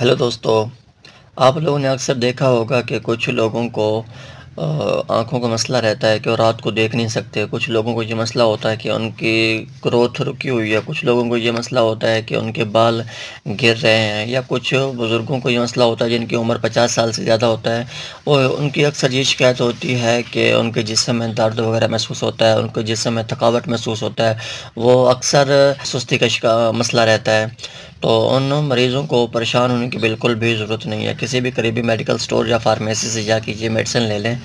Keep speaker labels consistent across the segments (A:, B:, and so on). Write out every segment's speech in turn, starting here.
A: Hello दोस्तों, आप लोगों ने अक्सर देखा होगा कि कुछ लोगों को आँखों का मसला रहता है कि वो रात को देख नहीं सकते। कुछ लोगों को ये मसला होता है कि उनकी ग्रोथ रुकी हुई है। कुछ लोगों को ये मसला होता है कि उनके बाल गिर रहे हैं, या कुछ बुज़ुर्गों को ये मसला होता है जिनकी उम्र 50 साल से ज़्यादा होता है। वो उनकी अक्सर ये शिकायत होती है कि उनके जिस्म में दर्द वग़ैरह महसूस होता है, उनके जिस्म में थकावट महसूस होता है। वो अक्सर सुस्ती का मसला रहता है। तो उन मरीज़ों को परेशान होने की बिल्कुल भी ज़रूरत नहीं है। किसी भी करीबी मेडिकल स्टोर या फार्मेसी से जाके ये मेडिसिन ले लें।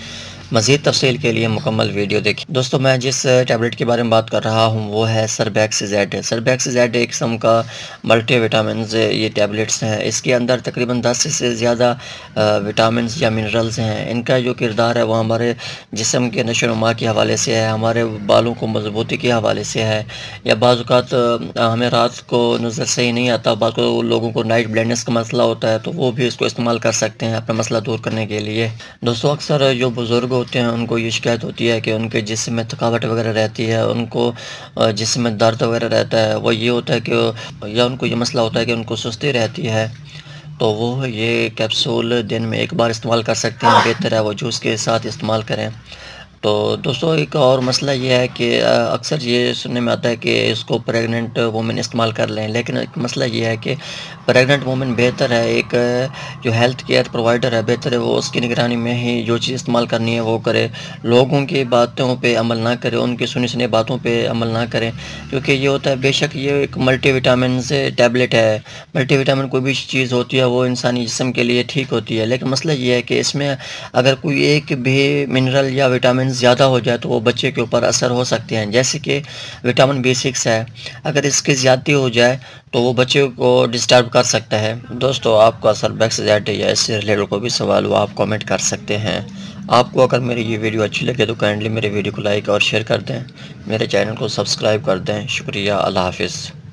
A: मज़ीद तफ़सील के लिए मुकम्मल वीडियो देखें। दोस्तों, मैं जिस टैबलेट के बारे में बात कर रहा हूँ वो है सर्बैक्सिज़ेड। सर्बैक्सिज़ेड एक किस्म का मल्टीविटामिन्स ये टैबलेट्स हैं। इसके अंदर तकरीबन 10 से ज़्यादा विटामिन्स या मिनरल्स हैं। इनका जो किरदार है वो हमारे जिस्म के नशो-नुमा के हवाले से है, हमारे बालों को मज़बूती के हवाले से है, या बाज़ औक़ात हमें रात को नज़र सही नहीं आता, बाज़ को लोगों को नाइट ब्लाइंडनेस का मसला होता है, तो वो भी इसको इस्तेमाल कर सकते हैं अपना मसला दूर करने के लिए। दोस्तों, अक्सर जो बुज़ुर्ग होते हैं उनको ये शिकायत होती है कि उनके जिस्म में थकावट वगैरह रहती है, उनको जिस्म में दर्द वगैरह रहता है। वो ये होता है कि या उनको ये मसला होता है कि उनको सुस्ती रहती है, तो वो ये कैप्सूल दिन में 1 बार इस्तेमाल कर सकते हैं। बेहतर है वो जूस के साथ इस्तेमाल करें। तो दोस्तों, एक और मसला ये है कि अक्सर ये सुनने में आता है कि इसको प्रेग्नेंट वुमेन इस्तेमाल कर लें, लेकिन एक मसला ये है कि प्रेग्नेंट वुमेन बेहतर है, एक जो हेल्थ केयर प्रोवाइडर है बेहतर है वो उसकी निगरानी में ही जो चीज़ इस्तेमाल करनी है वो करे। लोगों की बातों पे अमल ना करें, उनकी सुनी सुनी बातों पे अमल ना करें, क्योंकि ये होता है, बेशक ये एक मल्टीविटामिन से टैबलेट है। मल्टीविटामिन कोई भी चीज़ होती है वो इंसानी जिस्म के लिए ठीक होती है, लेकिन मसला ये है कि इसमें अगर कोई एक भी मिनरल या विटामिन ज़्यादा हो जाए तो वो बच्चे के ऊपर असर हो सकते हैं। जैसे कि विटामिन B6 है, अगर इसकी ज़्यादती हो जाए तो वो बच्चे को डिस्टर्ब कर सकता है। दोस्तों, आपका सर्बैक्सिज़ेड या इससे रिलेटेड कोई भी सवाल हो आप कमेंट कर सकते हैं। आपको अगर मेरी ये वीडियो अच्छी लगे तो काइंडली मेरे वीडियो को लाइक और शेयर कर दें, मेरे चैनल को सब्सक्राइब कर दें। शुक्रिया। अल्लाह हाफ़िज़।